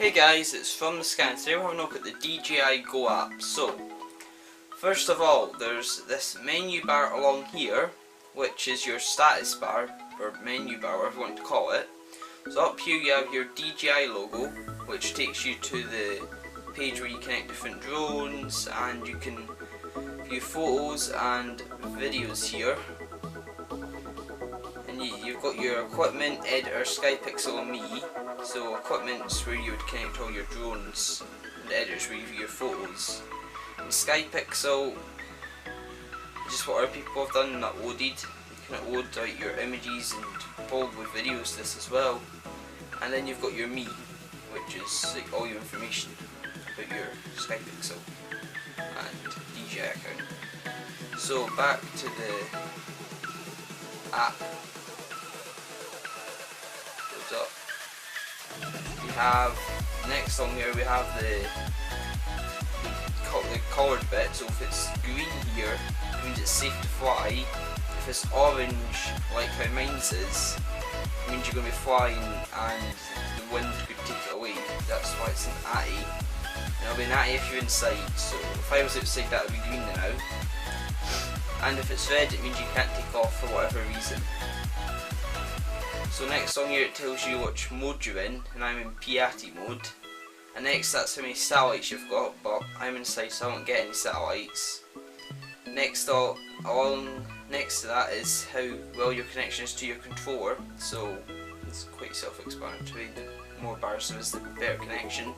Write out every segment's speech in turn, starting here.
Hey guys, it's from the scan. Today we're having a look at the DJI Go App. So, first of all, there's this menu bar along here, which is your status bar, or menu bar, whatever you want to call it. So up here you have your DJI logo, which takes you to the page where you connect different drones, and you can view photos and videos here. And you've got your equipment, editor, Sky Pixel and me. So equipment's where you would connect all your drones, and editor's where you view your photos. And Sky Pixel is just what other people have done and uploaded. You can upload out your images and probably videos to this as well. And then you've got your me, which is like all your information about your Sky Pixel and DJI account. So back to the app. Goes up. We have next on here we have the coloured bit. So if it's green here, it means it's safe to fly. If it's orange, like how mine's is, it means you're going to be flying and the wind could take it away. That's why it's an ATI. And it'll be an ATI if you're inside. So if I was outside, that would be green now. And if it's red, it means you can't take off for whatever reason. So next on here it tells you which mode you're in, and I'm in PATI mode. And next that's how many satellites you've got, but I'm inside so I won't get any satellites. Next to that is how well your connection is to your controller. So it's quite self-explanatory. The more bars there is, the better connection.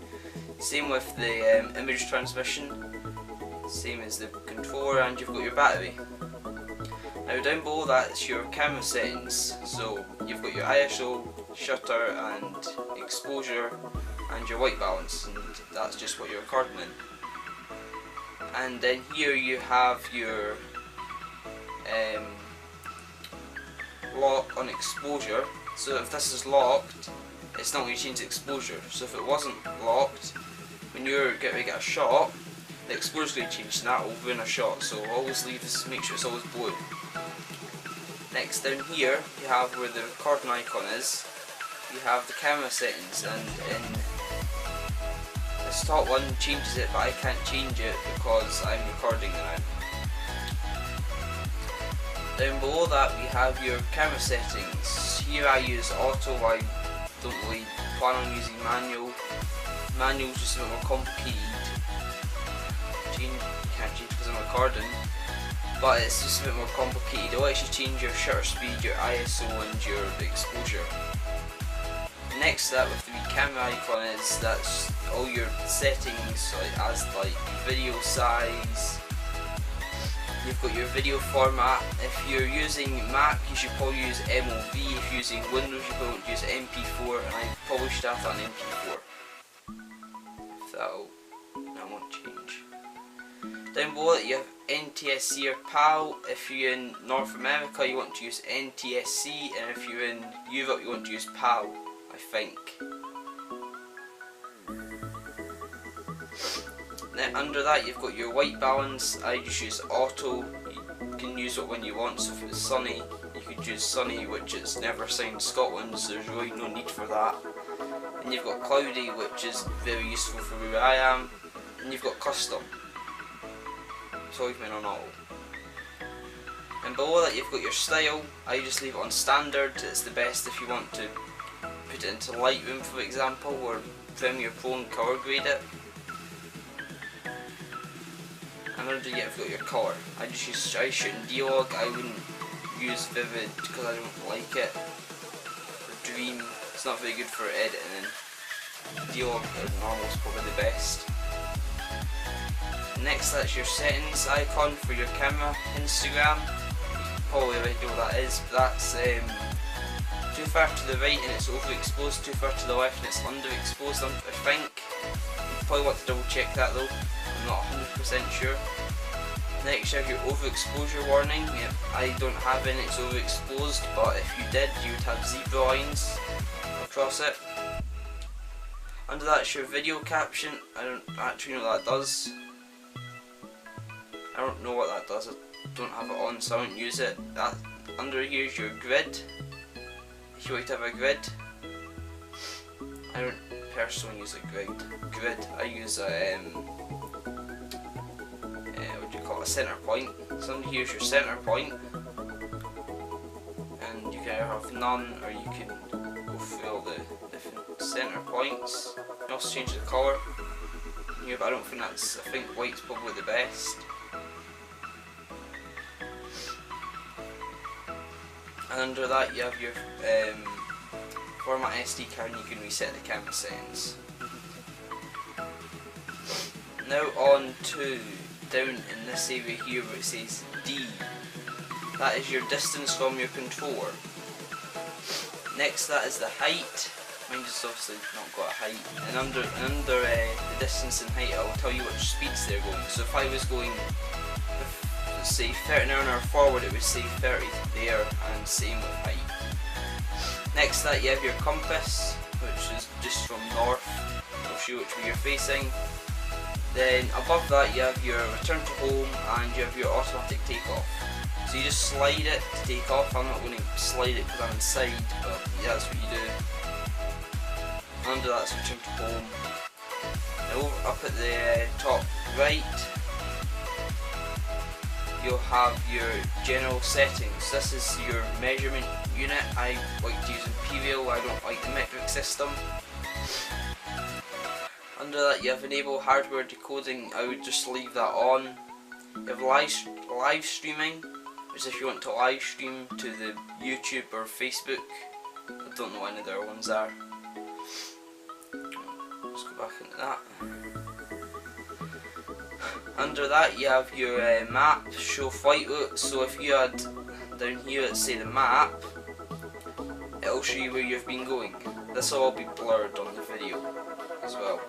Same with the image transmission. Same as the controller, and you've got your battery. Now down below that is your camera settings. So you've got your ISO, shutter and exposure and your white balance, and that's just what you're recording in. And then here you have your lock on exposure. So if this is locked, it's not going to change the exposure. So if it wasn't locked, when you're getting ready to get a shot, the exposure is going to change, and that will ruin a shot. So always leave this, make sure it's always blue. Next down here you have where the recording icon is, you have the camera settings, and in this top one changes it, but I can't change it because I'm recording now. Down below that we have your camera settings. Here I use auto, I don't really plan on using manual. Manual is just a bit more complicated. You can't change because I'm recording. But it's just a bit more complicated. It'll actually change your shutter speed, your ISO and your exposure. Next to that with the camera icon is that's all your settings, like video size. You've got your video format. If you're using Mac, you should probably use MOV. If you're using Windows, you probably use MP4, and I probably should have that on MP4. If that won't change. Down below it you have NTSC or PAL. If you're in North America you want to use NTSC, and if you're in Europe you want to use PAL, I think. Then under that you've got your white balance. I just use auto. You can use it when you want, so if it's sunny you could use sunny, which is never signed Scotland, so there's really no need for that. And you've got cloudy, which is very useful for where I am. And you've got custom. So I've been on auto. And below that you've got your style. I just leave it on standard. It's the best if you want to put it into Lightroom, for example, or Premiere Pro and colour grade it. And under here you've got your colour. I shoot in D-Log. I wouldn't use Vivid because I don't like it. Or Dream, it's not very good for editing. D-Log normal is probably the best. Next that's your settings icon for your camera. Instagram, you probably already know what that is, but that's too far to the right and it's overexposed, too far to the left and it's underexposed, I think. You probably want to double check that though, I'm not 100% sure. Next you have your overexposure warning. I don't have any, it's overexposed, but if you did you would have zebra lines across it. Under that's your video caption. I don't actually know what that does. I don't know what that does, I don't have it on so I don't use it. That under here is your grid. If you like to have a grid, I don't personally use a grid. I use a what do you call it, a center point. So here's your center point, and you can either have none or you can go through all the different center points. You can also change the colour here, but I don't think that's. I think white's probably the best. And under that you have your format SD card, and you can reset the camera settings. Now on to down in this area here where it says D. That is your distance from your controller. Next, that is the height. Mine just obviously not got a height. And under the distance and height, I'll tell you which speeds they're going. So if I was going, let's say 30 an hour forward, it would say 30 there, and same with height. Next, that you have your compass, which is just from north. It'll show which way you're facing. Then above that you have your return to home, and you have your automatic takeoff. So you just slide it to take off. I'm not going to slide it because I'm inside, but yeah, that's what you do. Under that's return to home. Now up at the top right, you'll have your general settings. This is your measurement unit. I like to use imperial, I don't like the metric system. Under that you have enable hardware decoding. I would just leave that on. You have live streaming, which if you want to live stream to the YouTube or Facebook. I don't know what any of the other ones are. Let's go back into that. Under that you have your map, show flight route. So if you had down here, let's say the map, it'll show you where you've been going. This will all be blurred on the video as well.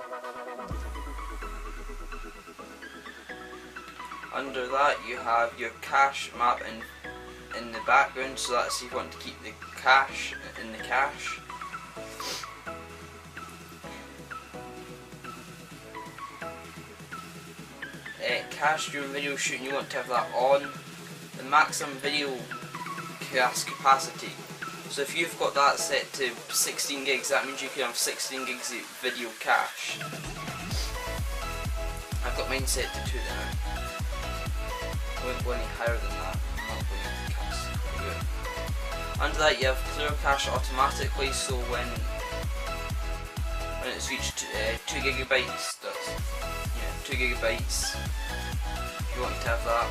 Under that you have your cache map in the background, so that's if you want to keep the cache in the cache. Cache during video shooting, you want to have that on. The maximum video capacity. So if you've got that set to 16 gigs, that means you can have 16 gigs of video cache. I've got mine set to 2 now. I won't go any higher than that. I'm not going to cast. Under that you have clear cache automatically, so when it's reached 2 gigabytes, that's 2 gigabytes. If you want to have that.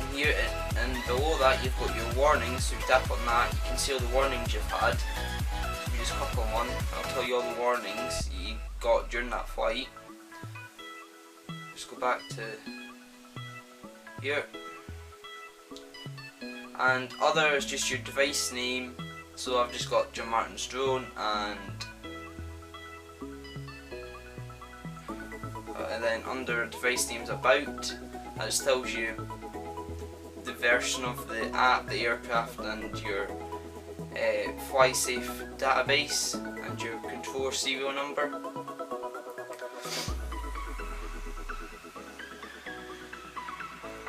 And here and below that you've got your warnings, so if you tap on that you can see all the warnings you've had. So you just click on one, I'll tell you all the warnings you got during that flight. Just go back to here. And other is just your device name, so I've just got John Martin's drone, and then under device names about, that just tells you the version of the app, the aircraft, and your fly-safe database, and your controller serial number.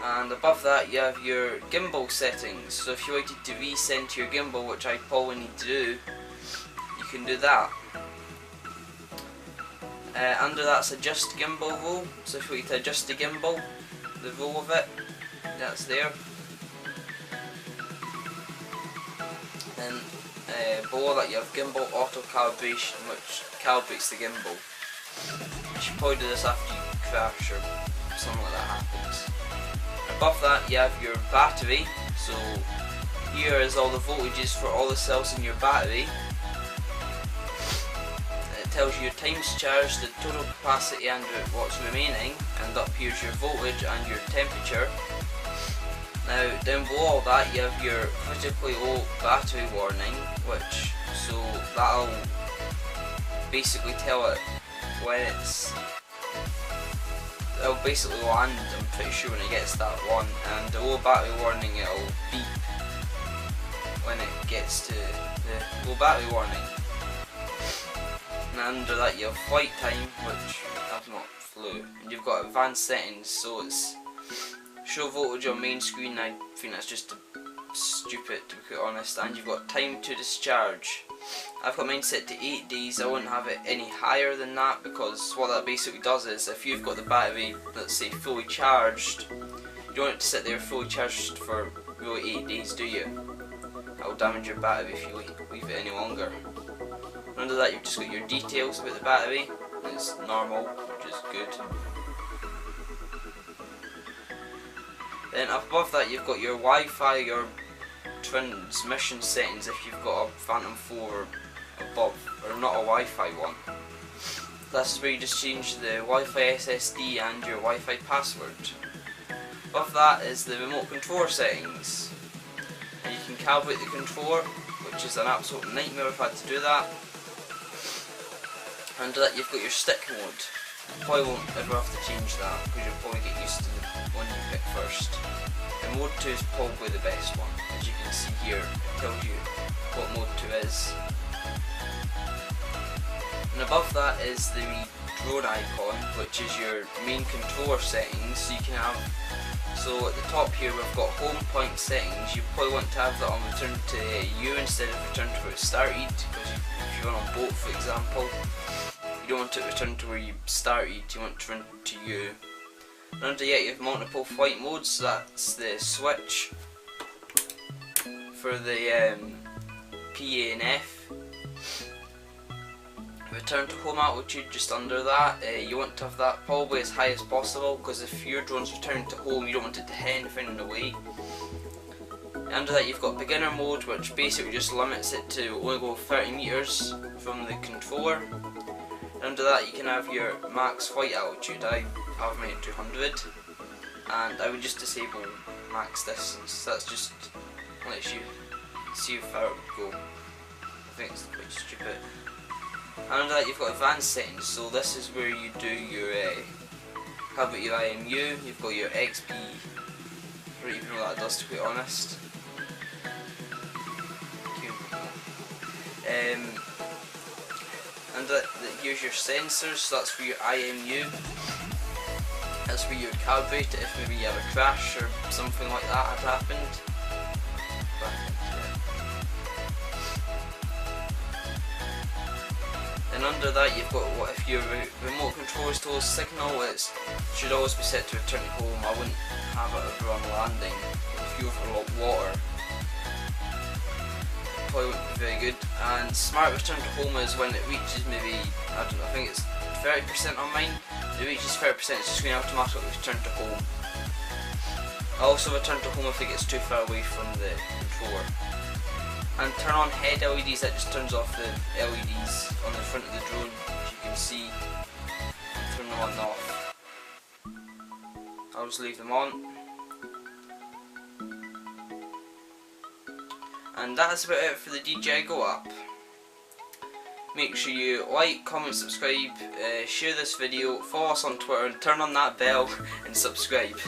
And above that you have your gimbal settings, so if you wanted to recenter your gimbal, which I probably need to do, you can do that. Under that's adjust gimbal roll, so if you want to adjust the gimbal, the roll of it, that's there. Then below that you have gimbal auto calibration, which calibrates the gimbal. You should probably do this after you crash or something like that happens. Above that you have your battery, so here is all the voltages for all the cells in your battery. It tells you your times charged, the total capacity and what's remaining, and up here's your voltage and your temperature. Now down below all that you have your critically low battery warning, which, so that'll basically tell it when it'll basically land, I'm pretty sure, when it gets that one, and the low battery warning, it'll beep when it gets to the low battery warning. And under that you have flight time, which I've not flew, and you've got advanced settings, so it's show voltage on main screen. I think that's just stupid, to be quite honest. And you've got time to discharge, I've got mine set to 8 days. I wouldn't have it any higher than that, because what that basically does is, if you've got the battery, let's say, fully charged, you don't want it to sit there fully charged for really 8 days, do you? That will damage your battery if you leave it any longer. Under that, you've just got your details about the battery. It's normal, which is good. Then above that, you've got your Wi-Fi or transmission settings if you've got a Phantom 4 above, or not a Wi-Fi one. That's where you just change the Wi-Fi SSD and your Wi-Fi password. Above that is the remote controller settings. And you can calibrate the controller, which is an absolute nightmare if I had to do that. Under that, you've got your stick mode. You probably won't ever have to change that, because you'll probably get used to the one you pick first. And mode 2 is probably the best one. As you can see here, it tells you what mode 2 is. And above that is the drone icon, which is your main controller settings. So you can have, so at the top here we've got home point settings. You probably want to have that on return to you instead of return to where it started, because if you're on a boat, for example, you don't want it to return to where you started, you want it to return to you. And under that, you have multiple flight modes. So that's the switch for the PA and F. Return to home altitude, just under that. You want to have that probably as high as possible, because if your drone's returning to home, you don't want it to hit anything in the way. Under that, you've got beginner mode, which basically just limits it to only go 30 meters from the controller. Under that, you can have your max flight altitude. I have mine at 200, and I would just disable max distance. That's just lets you see how far it would go. I think it's quite stupid. And under that, you've got advanced settings. So this is where you do your have your IMU. You've got your XP. I don't even know what that does, to be honest. And here's your sensors. So that's for your IMU. That's where you would calibrate it if maybe you have a crash or something like that had happened. And under that, you've got what if your remote control is to a signal, it should always be set to return to home. I wouldn't have it ever on landing. If you overlook water, it probably wouldn't be very good. And smart return to home is when it reaches maybe, I don't know, I think it's 30% on mine. If it reaches 30%, it's just going to automatically return to home. I also return to home if it gets too far away from the controller. And turn on head LEDs, that just turns off the LEDs on the front of the drone, as you can see. Turn them on and off. I'll just leave them on. And that's about it for the DJI Go app. Make sure you like, comment, subscribe, share this video, follow us on Twitter, and turn on that bell and subscribe.